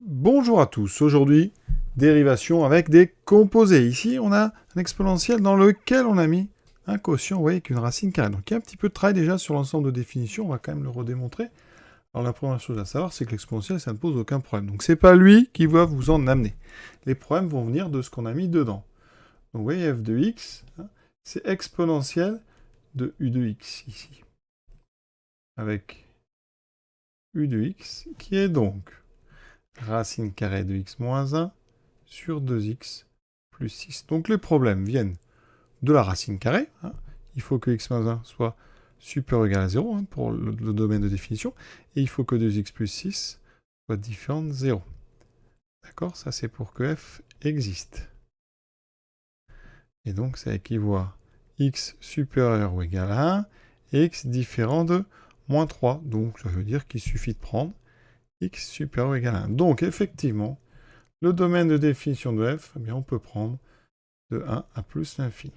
Bonjour à tous, aujourd'hui, dérivation avec des composés. Ici, on a un exponentiel dans lequel on a mis un quotient, vous voyez, avec une racine carrée. Donc il y a un petit peu de travail déjà sur l'ensemble de définitions, on va quand même le redémontrer. Alors la première chose à savoir, c'est que l'exponentiel, ça ne pose aucun problème. Donc c'est pas lui qui va vous en amener. Les problèmes vont venir de ce qu'on a mis dedans. Donc vous voyez, f de x, c'est exponentiel de u de x ici. Avec u de x, qui est donc racine carrée de x moins 1 sur 2x plus 6. Donc les problèmes viennent de la racine carrée. Il faut que x moins 1 soit supérieur ou égal à 0 pour le domaine de définition. Et il faut que 2x plus 6 soit différent de 0. D'accord? Ça, c'est pour que f existe. Et donc, ça équivaut à x supérieur ou égal à 1 et x différent de moins 3. Donc, ça veut dire qu'il suffit de prendre x supérieur ou égal à 1. Donc, effectivement, le domaine de définition de f, eh bien, on peut prendre de 1 à plus l'infini.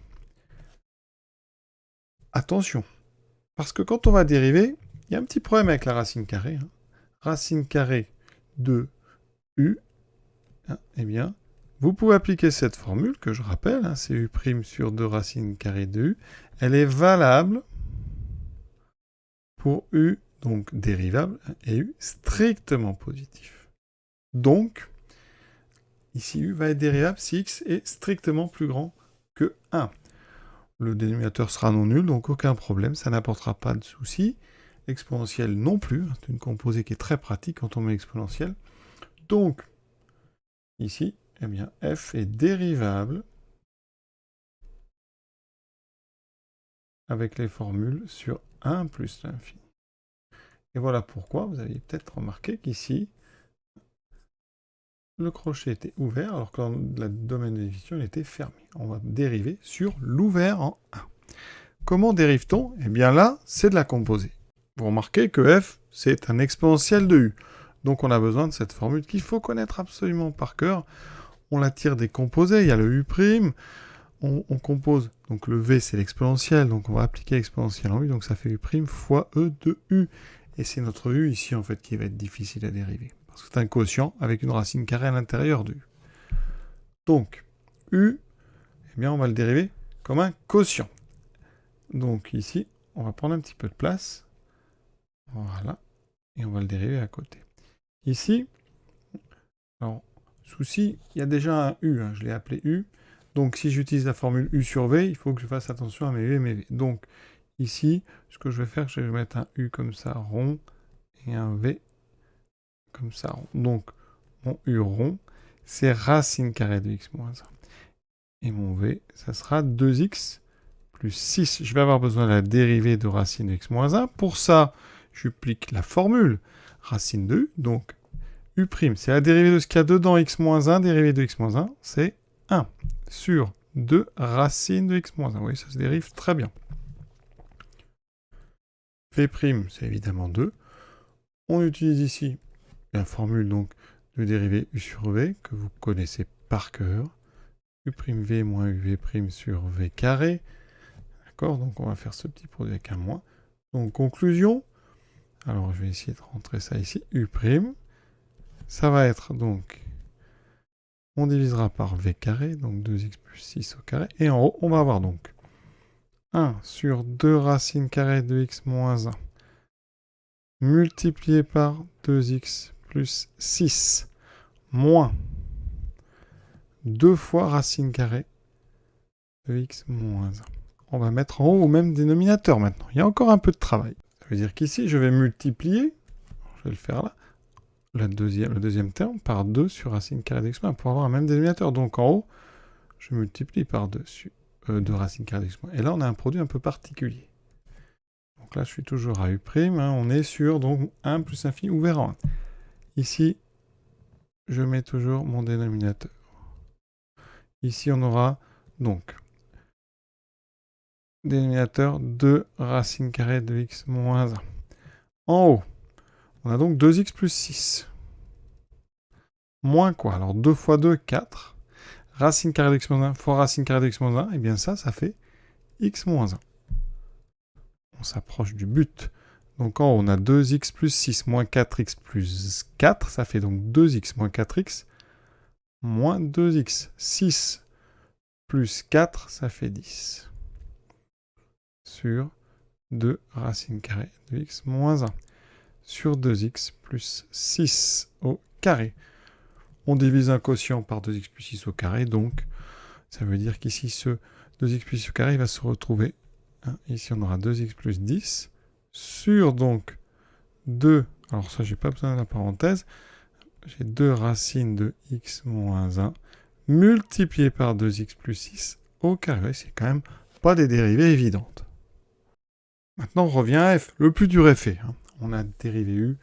Attention, parce que quand on va dériver, il y a un petit problème avec la racine carrée. Racine carrée de u, eh bien, vous pouvez appliquer cette formule, que je rappelle, c'est u' sur 2 racines carrées de u. Elle est valable pour u, donc dérivable, et u strictement positif. Donc, ici, u va être dérivable si x est strictement plus grand que 1. Le dénominateur sera non nul, donc aucun problème, ça n'apportera pas de souci. Exponentielle non plus, c'est une composée qui est très pratique quand on met exponentielle. Donc, ici, eh bien, f est dérivable avec les formules sur 1 plus l'infini. Et voilà pourquoi vous avez peut-être remarqué qu'ici, le crochet était ouvert, alors que dans le domaine de définition, il était fermé. On va dériver sur l'ouvert en 1. Comment dérive-t-on? Eh bien là, c'est de la composée. Vous remarquez que f, c'est un exponentiel de u. Donc on a besoin de cette formule qu'il faut connaître absolument par cœur. On la tire des composés, il y a le u', on compose, donc le v c'est l'exponentiel, donc on va appliquer l'exponentiel en u, donc ça fait u' fois e de u. Et c'est notre u ici en fait qui va être difficile à dériver, parce que c'est un quotient avec une racine carrée à l'intérieur de u. Donc u, eh bien on va le dériver comme un quotient. Donc ici, on va prendre un petit peu de place. Voilà. Et on va le dériver à côté. Ici, alors, souci, il y a déjà un u, je l'ai appelé u. Donc si j'utilise la formule u sur v, il faut que je fasse attention à mes u et mes v. Donc ici, ce que je vais faire, je vais mettre un u comme ça rond et un v comme ça rond. Donc mon u rond, c'est racine carrée de x moins 1. Et mon v, ça sera 2x plus 6. Je vais avoir besoin de la dérivée de racine de x moins 1. Pour ça, j'applique la formule racine de u. Donc u', c'est la dérivée de ce qu'il y a dedans x moins 1. Dérivée de x moins 1, c'est 1 sur 2 racine de x moins 1. Vous voyez, ça se dérive très bien. V', c'est évidemment 2. On utilise ici la formule donc de dérivée u sur v, que vous connaissez par cœur. u'v moins uv' sur v carré. D'accord? Donc on va faire ce petit produit avec un moins. Donc conclusion. Alors je vais essayer de rentrer ça ici. U'. Ça va être donc, on divisera par v carré, donc 2x plus 6 au carré. Et en haut, on va avoir donc 1 sur 2 racines carrées de x moins 1 multiplié par 2x plus 6 moins 2 fois racine carrée de x moins 1. On va mettre en haut au même dénominateur maintenant. Il y a encore un peu de travail. Ça veut dire qu'ici, je vais multiplier, je vais le faire là, le deuxième terme par 2 sur racine carrée de x moins 1 pour avoir un même dénominateur. Donc en haut, je multiplie par 2 racine carrée de x moins 1. Et là, on a un produit un peu particulier. Donc là, je suis toujours à u', on est sur donc 1 plus infini ouvert en 1. Ici, je mets toujours mon dénominateur. Ici, on aura donc dénominateur 2 racine carrée de x moins 1. En haut, on a donc 2x plus 6. Moins quoi? Alors 2 fois 2, 4. Racine carrée de x moins 1 fois racine carrée de x moins 1, et bien ça fait x moins 1. On s'approche du but Donc en haut, on a 2x plus 6 moins 4x plus 4. Ça fait donc 2x moins 4x moins 2x. 6 plus 4, ça fait 10. Sur 2 racine carrée de x moins 1. Sur 2x plus 6 au carré. On divise un quotient par 2x plus 6 au carré, donc ça veut dire qu'ici, ce 2x plus 6 au carré, il va se retrouver. Ici, on aura 2x plus 10 sur donc 2. Alors ça, j'ai pas besoin de la parenthèse. J'ai 2 racines de x moins 1 multiplié par 2x plus 6 au carré. C'est quand même pas des dérivées évidentes. Maintenant, on revient à f. Le plus dur est fait. On a dérivé u.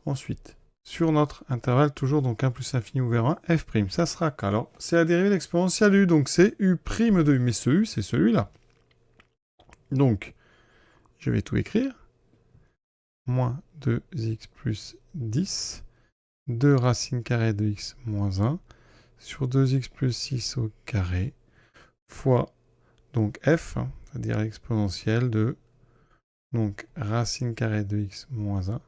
Ensuite, sur notre intervalle, toujours donc 1 plus infini ouvert 1, f', ça sera k. Alors, c'est la dérivée de l'exponentielle u, donc c'est u' de u, mais ce u, c'est celui-là. Donc, je vais tout écrire. Moins 2x plus 10, 2 racine carrée de x moins 1, sur 2x plus 6 au carré, fois donc f, c'est-à-dire l'exponentielle de donc racine carrée de x moins 1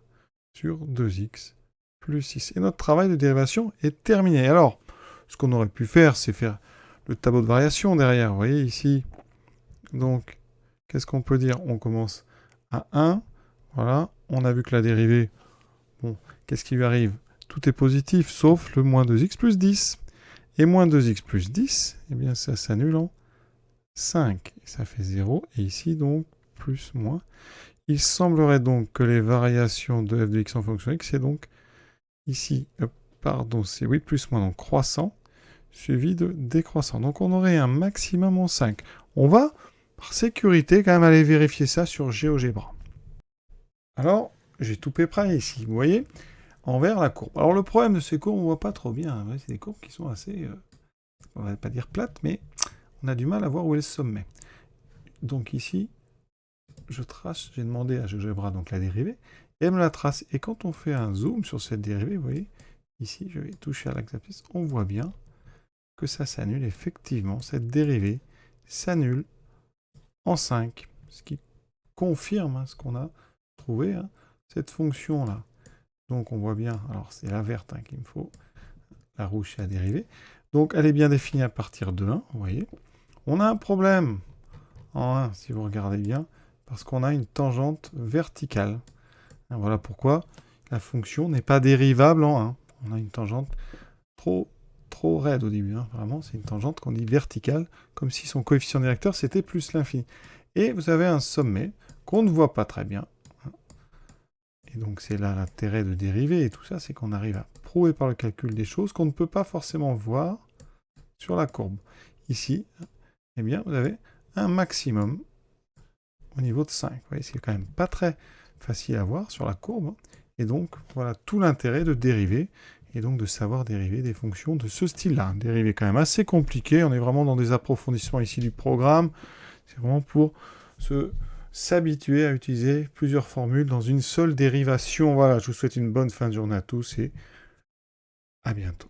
sur 2x plus 6. Et notre travail de dérivation est terminé. Alors, ce qu'on aurait pu faire, c'est faire le tableau de variation derrière. Vous voyez ici, donc, qu'est-ce qu'on peut dire? On commence à 1. Voilà, on a vu que la dérivée, bon, qu'est-ce qui lui arrive? Tout est positif, sauf le moins 2x plus 10. Et moins 2x plus 10, eh bien ça s'annule en 5. Et ça fait 0. Et ici, donc, plus, moins. Il semblerait donc que les variations de f de x en fonction de x, c'est donc ici, pardon, c'est oui, plus, moins, donc croissant, suivi de décroissant. Donc on aurait un maximum en 5. On va, par sécurité, quand même aller vérifier ça sur GeoGebra. Alors, j'ai tout prêt ici, vous voyez, envers la courbe. Alors le problème de ces courbes, on ne voit pas trop bien. C'est des courbes qui sont assez, on ne va pas dire plates, mais on a du mal à voir où est le sommet. Donc ici, je trace, j'ai demandé à GeoGebra donc la dérivée, et elle me la trace. Et quand on fait un zoom sur cette dérivée, vous voyez, ici, je vais toucher à l'axe d'appuyer, on voit bien que ça s'annule effectivement. Cette dérivée s'annule en 5, ce qui confirme ce qu'on a trouvé, cette fonction-là. Donc on voit bien, alors c'est la verte qu'il me faut, la rouge c'est la dérivée. Donc elle est bien définie à partir de 1, vous voyez. On a un problème en 1, si vous regardez bien, parce qu'on a une tangente verticale. Et voilà pourquoi la fonction n'est pas dérivable en 1. On a une tangente trop raide au début, vraiment, c'est une tangente qu'on dit verticale, comme si son coefficient directeur c'était plus l'infini. Et vous avez un sommet qu'on ne voit pas très bien. Et donc c'est là l'intérêt de dériver et tout ça, c'est qu'on arrive à prouver par le calcul des choses qu'on ne peut pas forcément voir sur la courbe. Ici, eh bien, vous avez un maximum au niveau de 5. Vous voyez, c'est quand même pas très facile à voir sur la courbe. Et donc, voilà tout l'intérêt de dériver, et donc de savoir dériver des fonctions de ce style-là. Dériver quand même assez compliqué, on est vraiment dans des approfondissements ici du programme. C'est vraiment pour s'habituer à utiliser plusieurs formules dans une seule dérivation. Voilà, je vous souhaite une bonne fin de journée à tous et à bientôt.